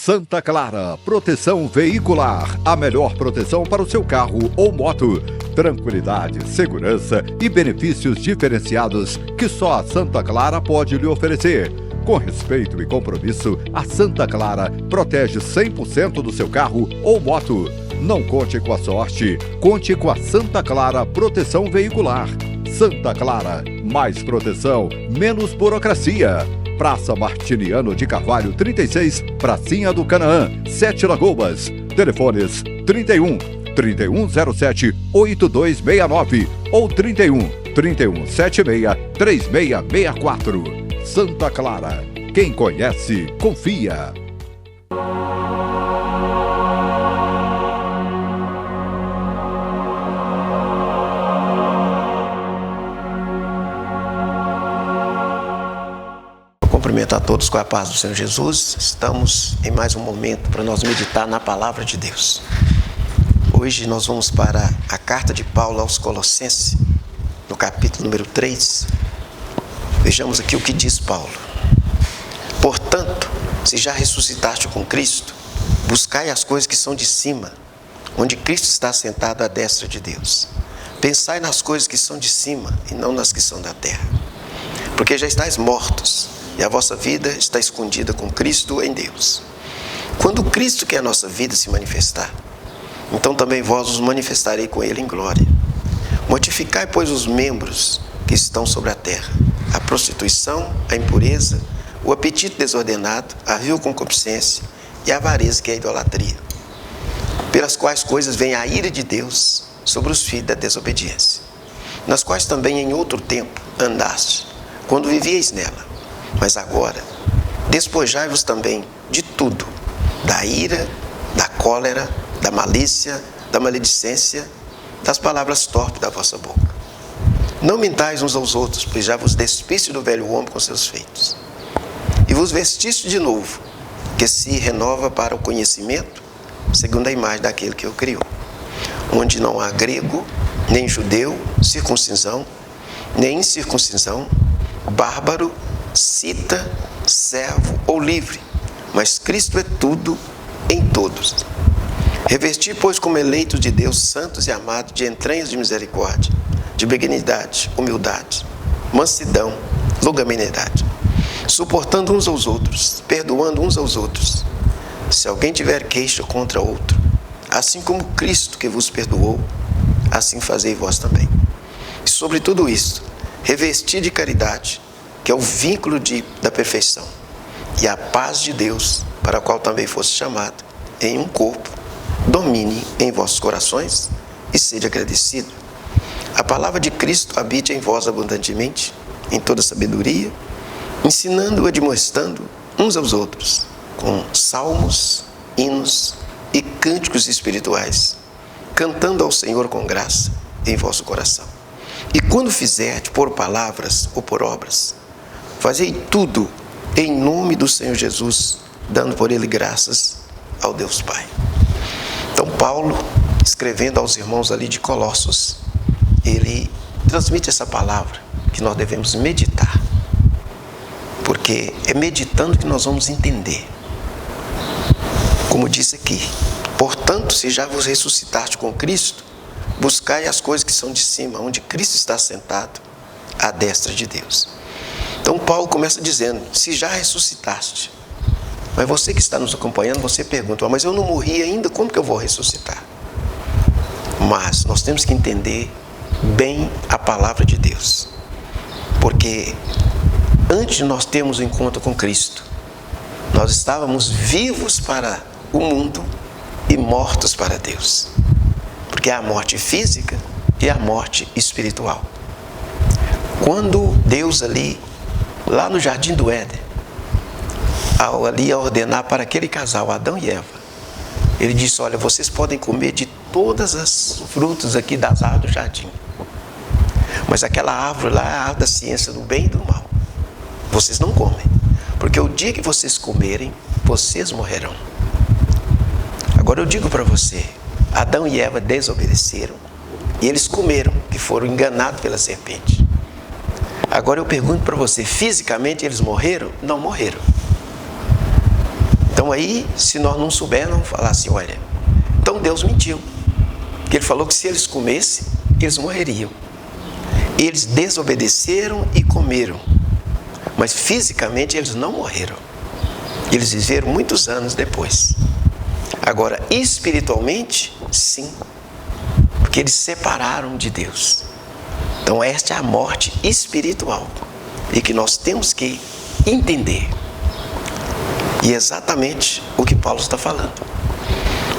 Santa Clara, proteção veicular, a melhor proteção para o seu carro ou moto. Tranquilidade, segurança e benefícios diferenciados que só a Santa Clara pode lhe oferecer. Com respeito e compromisso, a Santa Clara protege 100% do seu carro ou moto. Não conte com a sorte, conte com a Santa Clara Proteção Veicular. Santa Clara, mais proteção, menos burocracia. Praça Martiniano de Carvalho 36, Pracinha do Canaã, 7 Lagoas. Telefones 31 3107 8269 ou 31 3176 3664. Santa Clara, quem conhece, confia. Cumprimentar a todos com a paz do Senhor Jesus. Estamos em mais um momento para nós meditar na palavra de Deus. Hoje nós vamos para a carta de Paulo aos Colossenses, no capítulo número 3. Vejamos aqui o que diz Paulo. Portanto, se já ressuscitaste com Cristo, buscai as coisas que são de cima, onde Cristo está sentado à destra de Deus. Pensai nas coisas que são de cima e não nas que são da terra. Porque já estáis mortos, e a vossa vida está escondida com Cristo em Deus. Quando Cristo, que é a nossa vida, se manifestar, então também vós os manifestarei com Ele em glória. Mortificai, pois, os membros que estão sobre a terra, a prostituição, a impureza, o apetite desordenado, a vil concupiscência e a avareza, que é a idolatria, pelas quais coisas vem a ira de Deus sobre os filhos da desobediência, nas quais também em outro tempo andaste, quando vivieis nela. Mas agora, despojai-vos também de tudo, da ira, da cólera, da malícia, da maledicência, das palavras torpes da vossa boca. Não mintais uns aos outros, pois já vos despiste do velho homem com seus feitos. E vos vestiste de novo, que se renova para o conhecimento, segundo a imagem daquele que o criou. Onde não há grego, nem judeu, circuncisão, nem incircuncisão, bárbaro, cita, servo ou livre, mas Cristo é tudo em todos. Revesti, pois, como eleitos de Deus, santos e amados, de entranhas de misericórdia, de benignidade, humildade, mansidão, longanimidade, suportando uns aos outros, perdoando uns aos outros. Se alguém tiver queixa contra outro, assim como Cristo que vos perdoou, assim fazei vós também. E sobre tudo isto, revesti de caridade, que é o vínculo da perfeição, e a paz de Deus, para a qual também fosse chamado, em um corpo, domine em vossos corações e sede agradecido. A palavra de Cristo habite em vós abundantemente, em toda sabedoria, ensinando e admoestando uns aos outros, com salmos, hinos e cânticos espirituais, cantando ao Senhor com graça em vosso coração. E quando fizerdes por palavras ou por obras, fazei tudo em nome do Senhor Jesus, dando por Ele graças ao Deus Pai. Então Paulo, escrevendo aos irmãos ali de Colossos, ele transmite essa palavra que nós devemos meditar, porque é meditando que nós vamos entender. Como disse aqui, portanto, se já vos ressuscitaste com Cristo, buscai as coisas que são de cima, onde Cristo está sentado à destra de Deus. Então Paulo começa dizendo, se já ressuscitaste. Mas você que está nos acompanhando, você pergunta, mas eu não morri ainda, como que eu vou ressuscitar? Mas nós temos que entender bem a palavra de Deus. Porque antes de nós termos o encontro com Cristo, nós estávamos vivos para o mundo e mortos para Deus. Porque há a morte física e a morte espiritual. Quando Deus lá no Jardim do Éden, ao ordenar para aquele casal, Adão e Eva, Ele disse, olha, vocês podem comer de todas as frutas aqui das árvores do jardim. Mas aquela árvore lá é a árvore da ciência do bem e do mal. Vocês não comem, porque o dia que vocês comerem, vocês morrerão. Agora eu digo para você, Adão e Eva desobedeceram e eles comeram, que foram enganados pela serpente. Agora eu pergunto para você, fisicamente eles morreram? Não morreram. Então aí, se nós não soubermos, vamos falar assim, olha, então Deus mentiu. Porque Ele falou que se eles comessem, eles morreriam. Eles desobedeceram e comeram. Mas fisicamente eles não morreram. Eles viveram muitos anos depois. Agora, espiritualmente, sim. Porque eles separaram de Deus. Então esta é a morte espiritual. E que nós temos que entender. E é exatamente o que Paulo está falando.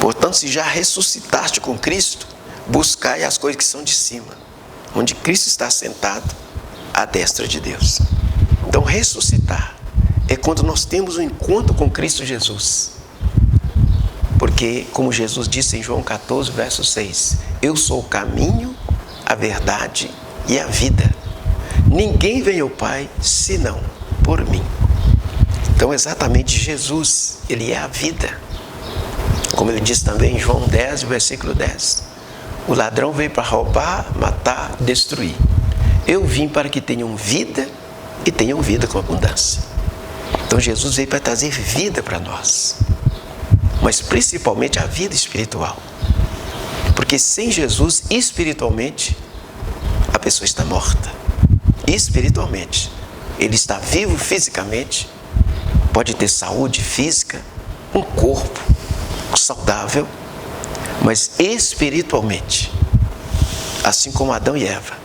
Portanto, se já ressuscitaste com Cristo, buscai as coisas que são de cima, onde Cristo está sentado à destra de Deus. Então, ressuscitar é quando nós temos um encontro com Cristo Jesus. Porque, como Jesus disse em João 14, verso 6, eu sou o caminho, a verdade e a vida. Ninguém vem ao Pai senão por mim. Então, exatamente, Jesus, Ele é a vida. Como Ele diz também em João 10, versículo 10. O ladrão veio para roubar, matar, destruir. Eu vim para que tenham vida e tenham vida com abundância. Então, Jesus veio para trazer vida para nós. Mas principalmente a vida espiritual. Porque sem Jesus, espiritualmente, a pessoa está morta. Espiritualmente. Ele está vivo fisicamente, pode ter saúde física, um corpo saudável, mas espiritualmente, assim como Adão e Eva,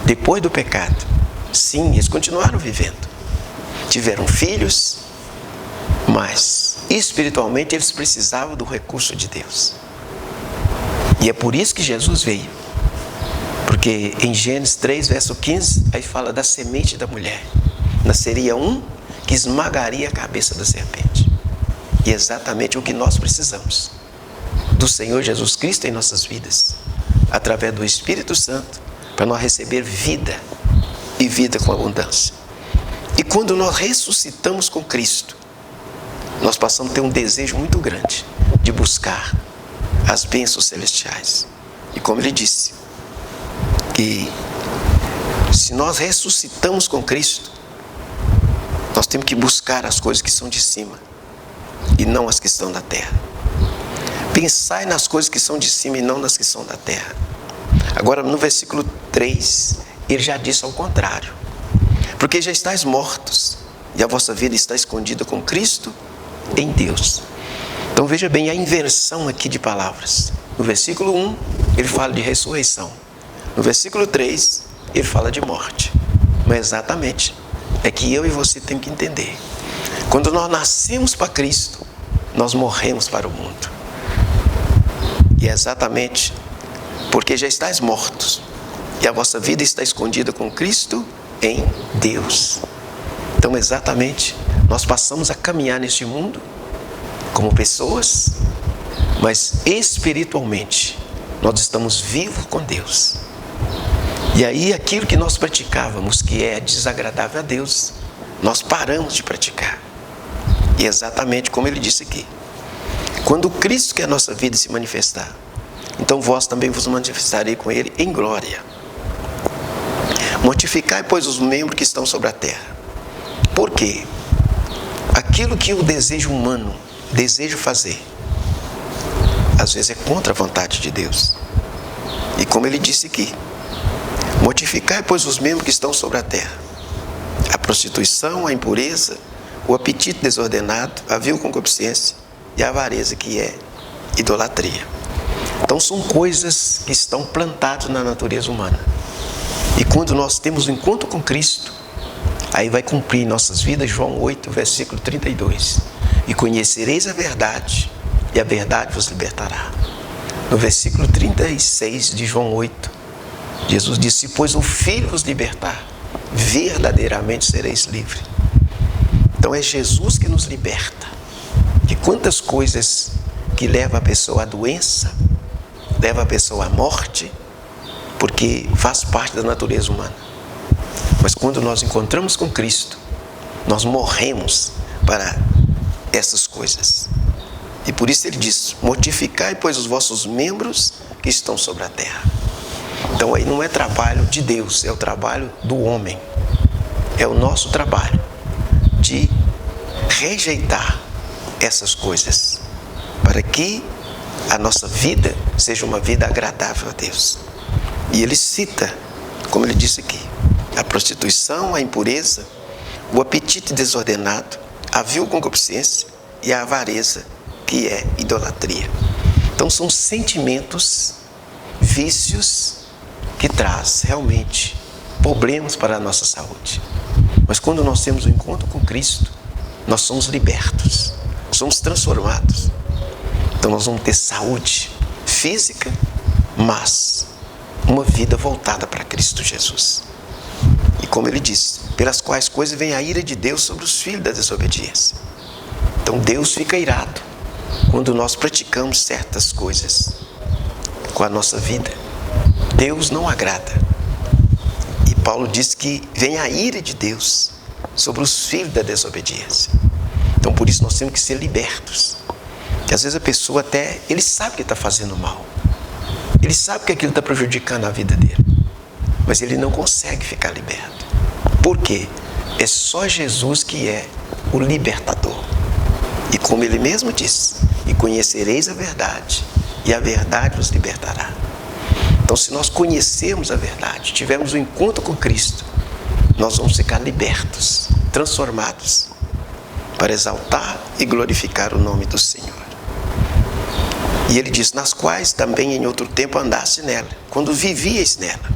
depois do pecado, sim, eles continuaram vivendo. Tiveram filhos, mas espiritualmente eles precisavam do recurso de Deus. E é por isso que Jesus veio. Porque em Gênesis 3, verso 15, aí fala da semente da mulher. Nasceria um que esmagaria a cabeça da serpente. E é exatamente o que nós precisamos. Do Senhor Jesus Cristo em nossas vidas. Através do Espírito Santo, para nós receber vida e vida com abundância. E quando nós ressuscitamos com Cristo, nós passamos a ter um desejo muito grande de buscar as bênçãos celestiais. E como Ele disse, que se nós ressuscitamos com Cristo, nós temos que buscar as coisas que são de cima e não as que estão da terra. Pensai nas coisas que são de cima e não nas que são da terra. Agora, no versículo 3, ele já disse ao contrário. Porque já estáis mortos e a vossa vida está escondida com Cristo em Deus. Então veja bem a inversão aqui de palavras. No versículo 1, ele fala de ressurreição. No versículo 3, ele fala de morte. Mas exatamente, é que eu e você temos que entender. Quando nós nascemos para Cristo, nós morremos para o mundo. E é exatamente porque já estáis mortos e a vossa vida está escondida com Cristo em Deus. Então exatamente, nós passamos a caminhar neste mundo como pessoas, mas espiritualmente nós estamos vivos com Deus. E aí aquilo que nós praticávamos, que é desagradável a Deus, nós paramos de praticar. E exatamente como ele disse aqui. Quando Cristo, que é a nossa vida, se manifestar, então vós também vos manifestarei com Ele em glória. Mortificai, pois, os membros que estão sobre a terra. Por quê? Aquilo que o desejo humano deseja fazer, às vezes é contra a vontade de Deus. E como ele disse aqui, mortificai, pois, os membros que estão sobre a terra. A prostituição, a impureza, o apetite desordenado, a vil concupiscência e a avareza, que é idolatria. Então são coisas que estão plantadas na natureza humana. E quando nós temos um encontro com Cristo, aí vai cumprir em nossas vidas João 8, versículo 32. E conhecereis a verdade, e a verdade vos libertará. No versículo 36 de João 8, Jesus disse, pois o Filho vos libertar, verdadeiramente sereis livres. Então é Jesus que nos liberta. E quantas coisas que levam a pessoa à doença, levam a pessoa à morte, porque faz parte da natureza humana. Mas quando nós encontramos com Cristo, nós morremos para essas coisas. E por isso ele diz, mortificai, pois, os vossos membros que estão sobre a terra. Então aí não é trabalho de Deus, é o trabalho do homem. É o nosso trabalho de rejeitar essas coisas, para que a nossa vida seja uma vida agradável a Deus. E ele cita, como ele disse aqui, a prostituição, a impureza, o apetite desordenado, a vil concupiscência e a avareza, que é idolatria. Então são sentimentos, vícios que traz realmente problemas para a nossa saúde. Mas quando nós temos um encontro com Cristo, nós somos libertos, somos transformados. Então nós vamos ter saúde física, mas uma vida voltada para Cristo Jesus. E como ele diz, pelas quais coisas vem a ira de Deus sobre os filhos da desobediência. Então Deus fica irado quando nós praticamos certas coisas com a nossa vida. Deus não agrada. E Paulo diz que vem a ira de Deus sobre os filhos da desobediência. Então por isso nós temos que ser libertos. Porque às vezes a pessoa até, ele sabe que está fazendo mal. Ele sabe que aquilo está prejudicando a vida dele. Mas ele não consegue ficar liberto. Por quê? É só Jesus que é o libertador. E como ele mesmo disse, e conhecereis a verdade, e a verdade vos libertará. Então se nós conhecermos a verdade, tivermos um encontro com Cristo, nós vamos ficar libertos, transformados, para exaltar e glorificar o nome do Senhor. E ele diz, nas quais também em outro tempo andaste nela, quando vivíeis nela.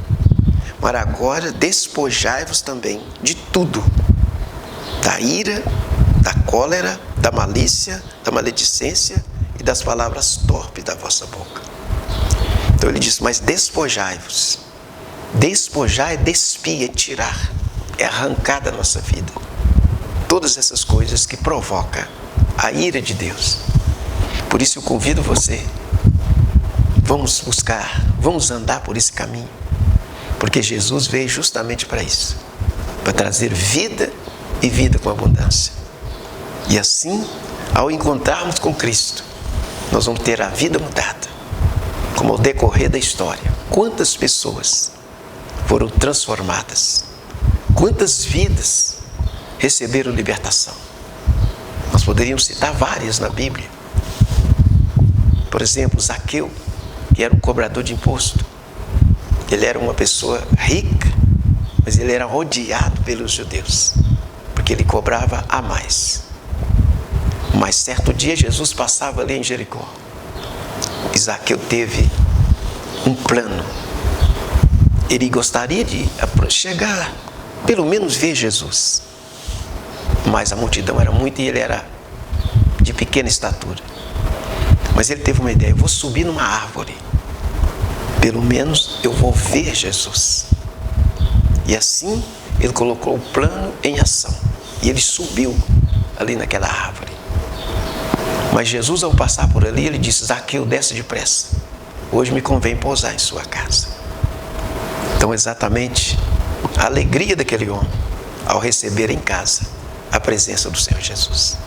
Mas agora despojai-vos também de tudo, da ira, da cólera, da malícia, da maledicência e das palavras torpes da vossa boca. Então ele diz, mas despojai-vos. Despojar é despir, é tirar, é arrancar da nossa vida todas essas coisas que provocam a ira de Deus. Por isso eu convido você, vamos buscar, vamos andar por esse caminho, porque Jesus veio justamente para isso, para trazer vida e vida com abundância. E assim, ao encontrarmos com Cristo, nós vamos ter a vida mudada, como ao decorrer da história. Quantas pessoas foram transformadas, quantas vidas receberam libertação. Nós poderíamos citar várias na Bíblia. Por exemplo, Zaqueu, que era um cobrador de imposto. Ele era uma pessoa rica, mas ele era odiado pelos judeus, porque ele cobrava a mais. Mas certo dia Jesus passava ali em Jericó. E Zaqueu teve um plano. Ele gostaria de chegar, pelo menos ver Jesus. Mas a multidão era muita e ele era de pequena estatura. Mas ele teve uma ideia, eu vou subir numa árvore. Pelo menos eu vou ver Jesus. E assim ele colocou o plano em ação. E ele subiu ali naquela árvore. Mas Jesus, ao passar por ali, ele disse, Zaqueu, desce depressa. Hoje me convém pousar em sua casa. Então exatamente a alegria daquele homem ao receber em casa a presença do Senhor Jesus.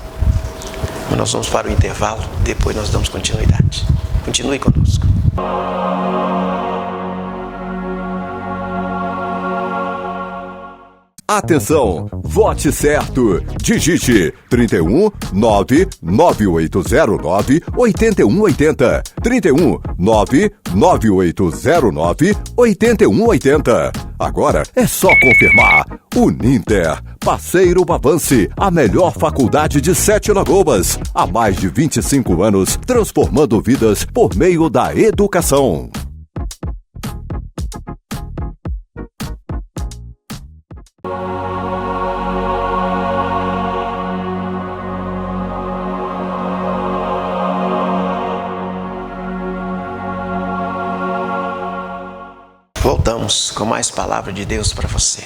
Mas nós vamos para o intervalo, depois nós damos continuidade. Continue conosco. Atenção, vote certo. Digite 31 99809 8180. 31 99809 8180. Agora é só confirmar. Uninter, Parceiro Avance, a melhor faculdade de Sete Lagoas. Há mais de 25 anos, transformando vidas por meio da educação. Voltamos com mais palavra de Deus para você.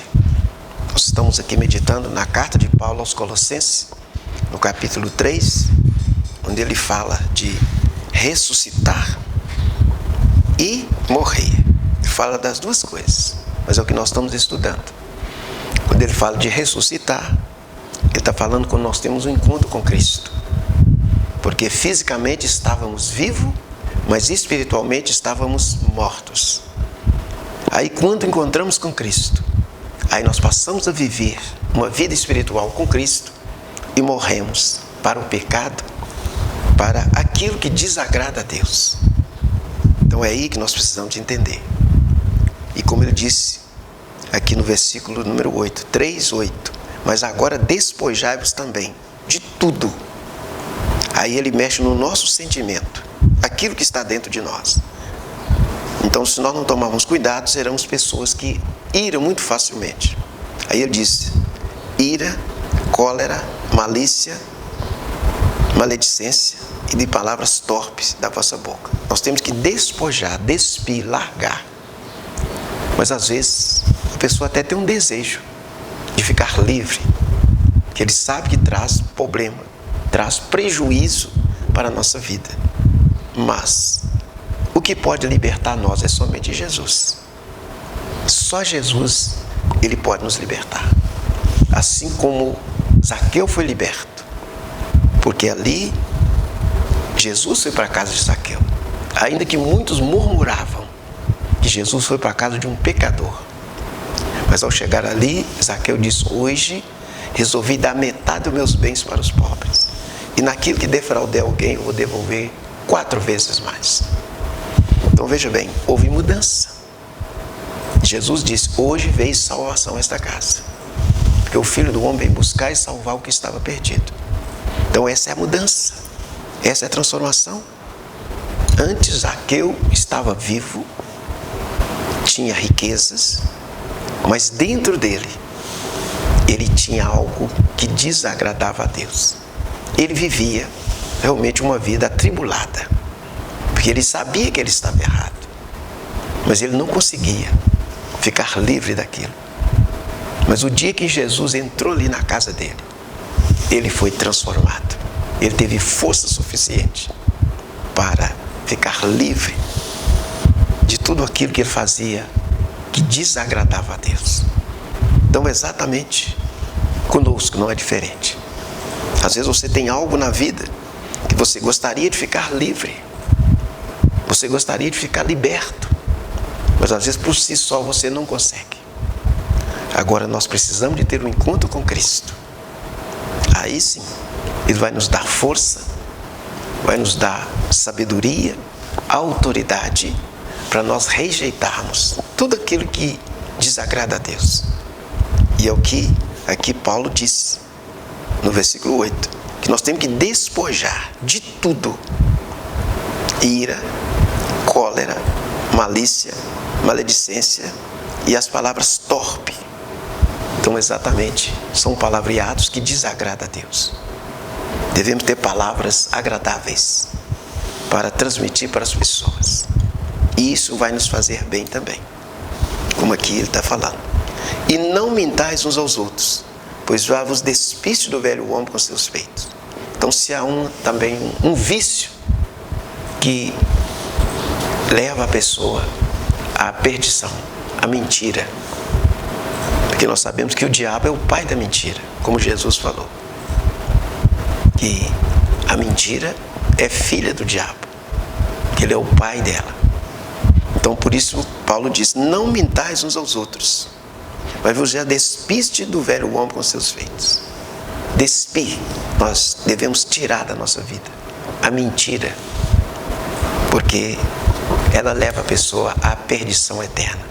Nós estamos aqui meditando na carta de Paulo aos Colossenses, no capítulo 3, onde ele fala de ressuscitar e morrer. Ele fala das duas coisas, mas é o que nós estamos estudando. Quando ele fala de ressuscitar, ele está falando quando nós temos um encontro com Cristo. Porque fisicamente estávamos vivos, mas espiritualmente estávamos mortos. Aí quando encontramos com Cristo, aí nós passamos a viver uma vida espiritual com Cristo e morremos para o pecado para aquilo que desagrada a Deus. Então é aí que nós precisamos de entender. E como ele disse aqui no versículo número 8, 3:8, mas agora despojai-vos também de tudo. Aí ele mexe no nosso sentimento, aquilo que está dentro de nós. Então, se nós não tomarmos cuidado, seremos pessoas que iram muito facilmente. Aí ele diz: ira, cólera, malícia, maledicência e de palavras torpes da vossa boca. Nós temos que despojar, despir, largar. Mas às vezes a pessoa até tem um desejo de ficar livre, que ele sabe que traz problema, traz prejuízo para a nossa vida. Mas o que pode libertar nós é somente Jesus. Só Jesus, ele pode nos libertar. Assim como Zaqueu foi liberto, porque ali Jesus foi para a casa de Zaqueu, ainda que muitos murmuravam que Jesus foi para a casa de um pecador. Mas ao chegar ali, Zaqueu disse: hoje resolvi dar metade dos meus bens para os pobres, e naquilo que defraudei alguém eu vou devolver 4 vezes mais. Então veja bem, houve mudança. Jesus disse: hoje veio salvação a esta casa, porque o Filho do Homem veio buscar e salvar o que estava perdido. Então essa é a mudança, essa é a transformação. Antes Zaqueu estava vivo, tinha riquezas, mas dentro dele, ele tinha algo que desagradava a Deus. Ele vivia realmente uma vida atribulada, porque ele sabia que ele estava errado, mas ele não conseguia ficar livre daquilo. Mas o dia que Jesus entrou ali na casa dele, ele foi transformado. Ele teve força suficiente para ficar livre de tudo aquilo que ele fazia que desagradava a Deus. Então exatamente conosco não é diferente. Às vezes você tem algo na vida que você gostaria de ficar livre, você gostaria de ficar liberto, mas às vezes por si só você não consegue. Agora nós precisamos de ter um encontro com Cristo. Aí sim, Ele vai nos dar força, vai nos dar sabedoria, autoridade, para nós rejeitarmos tudo aquilo que desagrada a Deus. E é o que aqui Paulo disse no versículo 8, que nós temos que despojar de tudo: ira, cólera, malícia, maledicência e as palavras torpe. Então exatamente são palavreados que desagradam a Deus. Devemos ter palavras agradáveis para transmitir para as pessoas, e isso vai nos fazer bem também, como aqui ele está falando. E não mintais uns aos outros, pois já vos despiste do velho homem com seus feitos. Então se há também um vício que leva a pessoa à perdição, à mentira, porque nós sabemos que o diabo é o pai da mentira, como Jesus falou, que a mentira é filha do diabo, que ele é o pai dela. Então por isso Paulo diz: não mintais uns aos outros, mas vos já despiste do velho homem com seus feitos. Despir, nós devemos tirar da nossa vida a mentira, porque ela leva a pessoa à perdição eterna.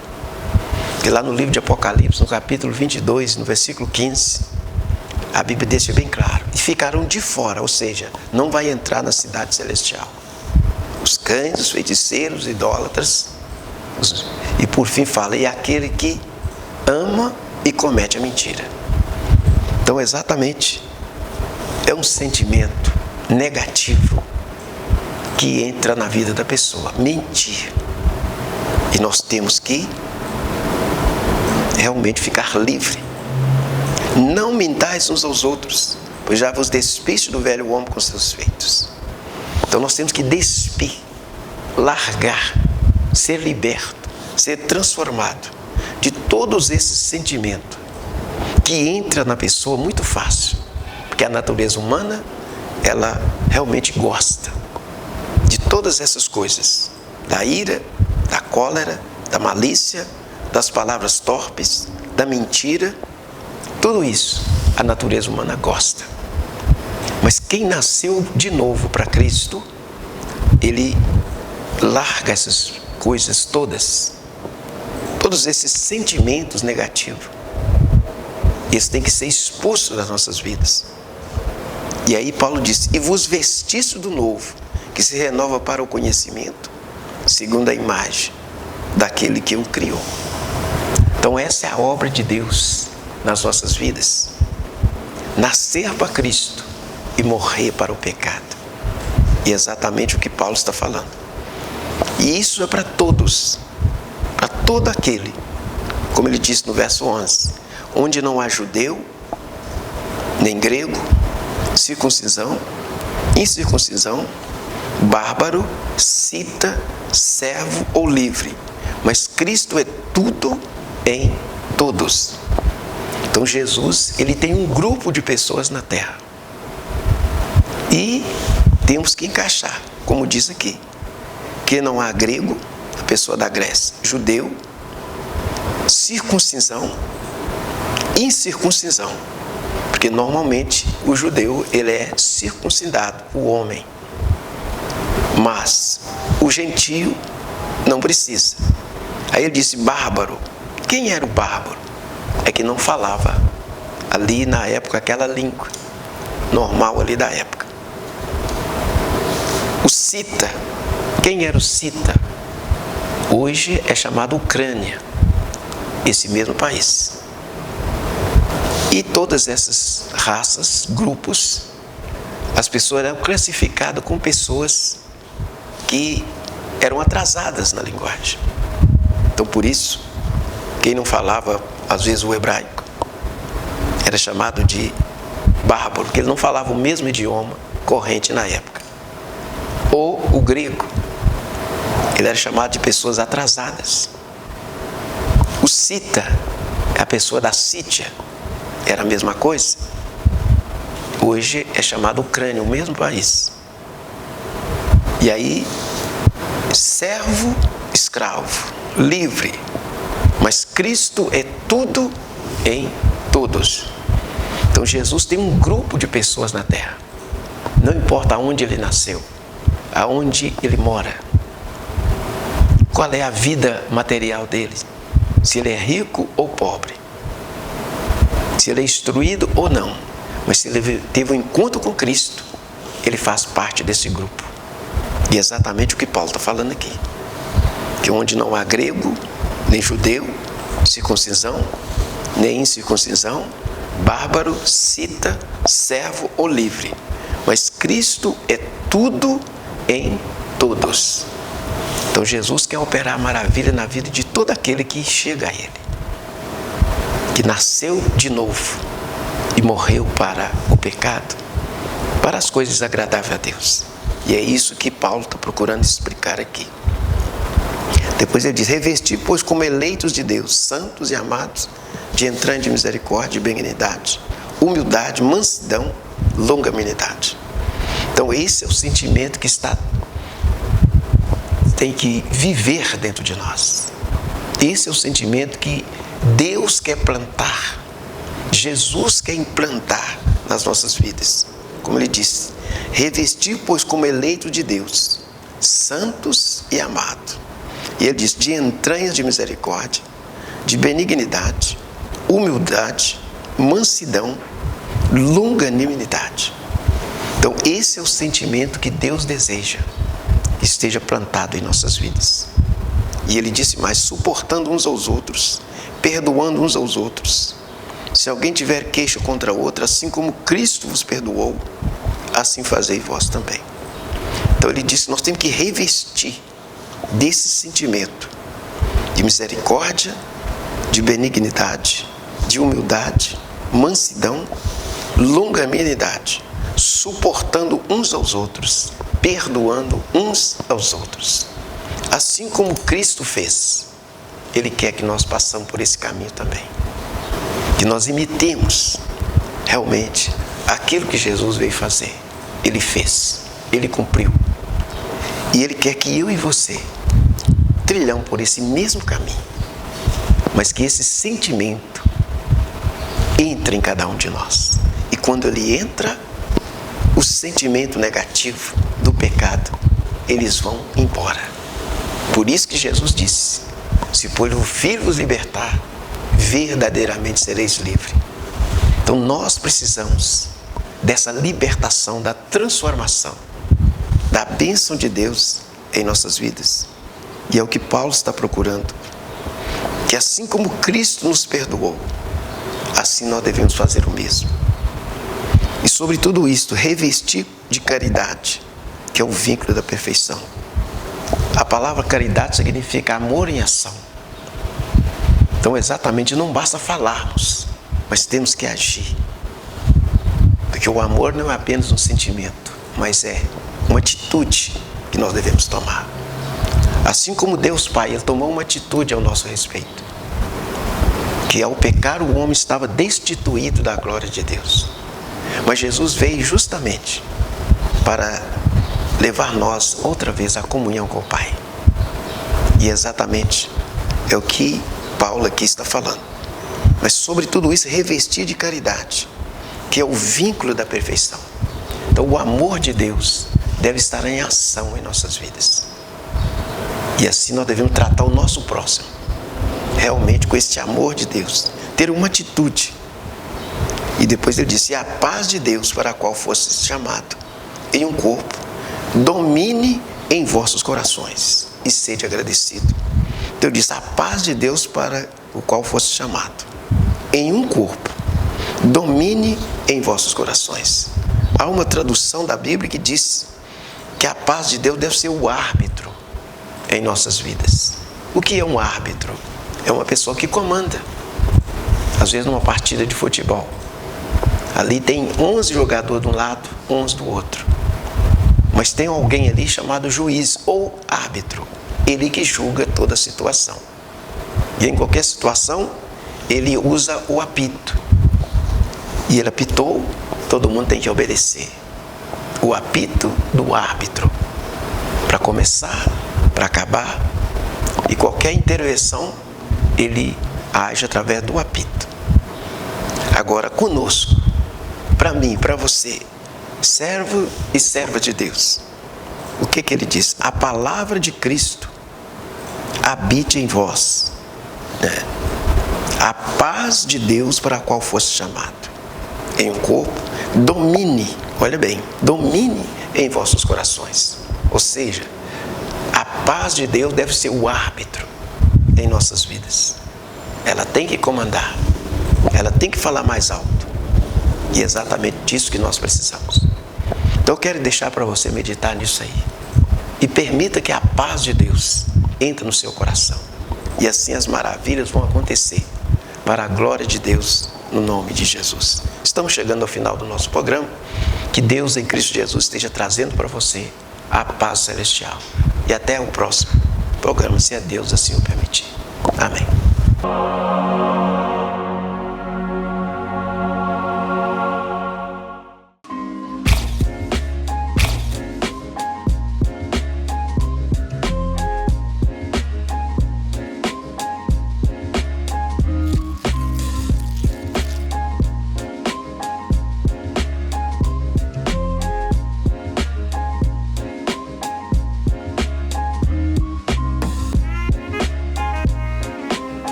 E lá no livro de Apocalipse, no capítulo 22, no versículo 15, a Bíblia deixa bem claro: e ficarão de fora, ou seja, não vai entrar na cidade celestial, os cães, os feiticeiros, os idólatras, e por fim fala: e aquele que ama e comete a mentira. Então exatamente é um sentimento negativo que entra na vida da pessoa, mentir. E nós temos que realmente ficar livre. Não mintais uns aos outros, pois já vos despiste do velho homem com seus feitos. Então nós temos que despir, largar, ser liberto, ser transformado de todos esses sentimentos que entra na pessoa muito fácil, porque a natureza humana, ela realmente gosta de todas essas coisas, da ira, da cólera, da malícia, das palavras torpes, da mentira. Tudo isso a natureza humana gosta. Mas quem nasceu de novo para Cristo, ele larga essas coisas todas, todos esses sentimentos negativos. Eles têm que ser expulsos das nossas vidas. E aí Paulo diz: e vos vestiste do novo, que se renova para o conhecimento, segundo a imagem daquele que o criou. Então essa é a obra de Deus nas nossas vidas. Nascer para Cristo e morrer para o pecado. E é exatamente o que Paulo está falando. E isso é para todos, para todo aquele, como ele disse no verso 11, onde não há judeu, nem grego, circuncisão, incircuncisão, bárbaro, cita, servo ou livre, mas Cristo é tudo em todos. Então Jesus, ele tem um grupo de pessoas na terra. E temos que encaixar, como diz aqui, que não há grego, a pessoa da Grécia, judeu, circuncisão, incircuncisão. Porque normalmente o judeu, ele é circuncidado, o homem. Mas o gentio não precisa. Aí ele disse bárbaro. Quem era o bárbaro? É que não falava ali na época aquela língua normal ali da época. O cita. Quem era o cita? Hoje é chamado Ucrânia, esse mesmo país. E todas essas raças, grupos, as pessoas eram classificadas como pessoas que eram atrasadas na linguagem. Então, por isso, quem não falava, às vezes, o hebraico, era chamado de bárbaro, porque ele não falava o mesmo idioma corrente na época. Ou o grego, ele era chamado de pessoas atrasadas. O cita, é a pessoa da Sítia, era a mesma coisa. Hoje é chamado Ucrânia, o mesmo país. E aí, servo, escravo, livre. Mas Cristo é tudo em todos. Então Jesus tem um grupo de pessoas na terra. Não importa aonde ele nasceu, aonde ele mora, qual é a vida material dele, se ele é rico ou pobre, se ele é instruído ou não, mas se ele teve um encontro com Cristo, ele faz parte desse grupo. E é exatamente o que Paulo está falando aqui, que onde não há grego, nem judeu, circuncisão, nem incircuncisão, bárbaro, cita, servo ou livre, mas Cristo é tudo em todos. Então Jesus quer operar maravilha na vida de todo aquele que chega a Ele, que nasceu de novo e morreu para o pecado, para as coisas agradáveis a Deus. E é isso que Paulo está procurando explicar aqui. Depois ele diz: revestir, pois, como eleitos de Deus, santos e amados, de entrande misericórdia e benignidade, humildade, mansidão, longanimidade. Então esse é o sentimento que tem que viver dentro de nós. Esse é o sentimento que Deus quer plantar, Jesus quer implantar nas nossas vidas. Como ele disse: revestir, pois, como eleito de Deus, santos e amados. E ele diz: de entranhas de misericórdia, de benignidade, humildade, mansidão, longanimidade. Então esse é o sentimento que Deus deseja que esteja plantado em nossas vidas. E ele disse mais: suportando uns aos outros, perdoando uns aos outros. Se alguém tiver queixa contra outro, assim como Cristo vos perdoou, assim fazei vós também. Então ele disse: nós temos que revestir desse sentimento de misericórdia, de benignidade, de humildade, mansidão, longanimidade, suportando uns aos outros, perdoando uns aos outros. Assim como Cristo fez, Ele quer que nós passemos por esse caminho também. Que nós imitemos realmente aquilo que Jesus veio fazer. Ele fez, Ele cumpriu. E Ele quer que eu e você trilhamos por esse mesmo caminho, mas que esse sentimento entre em cada um de nós. E quando ele entra, o sentimento negativo do pecado, eles vão embora. Por isso que Jesus disse: se por o Filho vos libertar, verdadeiramente sereis livres. Então nós precisamos dessa libertação, da transformação, da bênção de Deus em nossas vidas. E é o que Paulo está procurando. Que assim como Cristo nos perdoou, assim nós devemos fazer o mesmo. E sobre tudo isto, revestir de caridade, que é o vínculo da perfeição. A palavra caridade significa amor em ação. Então exatamente não basta falarmos, mas temos que agir. Porque o amor não é apenas um sentimento, mas é uma atitude que nós devemos tomar. Assim como Deus Pai, Ele tomou uma atitude ao nosso respeito. Que ao pecar o homem estava destituído da glória de Deus. Mas Jesus veio justamente para levar nós outra vez à comunhão com o Pai. E exatamente é o que Paulo aqui está falando. Mas sobre tudo isso, revestir de caridade, que é o vínculo da perfeição. Então o amor de Deus deve estar em ação em nossas vidas. E assim nós devemos tratar o nosso próximo, realmente com este amor de Deus, ter uma atitude. E depois ele disse: a paz de Deus para a qual fosse chamado em um corpo, domine em vossos corações e sede agradecido. Então ele disse: a paz de Deus para o qual fosse chamado em um corpo, domine em vossos corações. Há uma tradução da Bíblia que diz que a paz de Deus deve ser o árbitro em nossas vidas. O que é um árbitro? É uma pessoa que comanda. Às vezes numa partida de futebol, ali tem 11 jogadores de um lado, 11 do outro. Mas tem alguém ali chamado juiz ou árbitro. Ele que julga toda a situação. E em qualquer situação, ele usa o apito. E ele apitou, todo mundo tem que obedecer. O apito do árbitro. Para começar, para acabar. E qualquer intervenção, ele age através do apito. Agora, conosco, para mim, para você, servo e serva de Deus, o que ele diz? A palavra de Cristo habite em vós, né? A paz de Deus para a qual fosse chamado em um corpo, domine, olha bem, domine em vossos corações. Ou seja, a paz de Deus deve ser o árbitro em nossas vidas. Ela tem que comandar, ela tem que falar mais alto. E é exatamente disso que nós precisamos. Então eu quero deixar para você meditar nisso aí. E permita que a paz de Deus entre no seu coração. E assim as maravilhas vão acontecer para a glória de Deus, no nome de Jesus. Estamos chegando ao final do nosso programa. Que Deus em Cristo Jesus esteja trazendo para você a paz celestial. E até o próximo programa, se a Deus assim o permitir. Amém.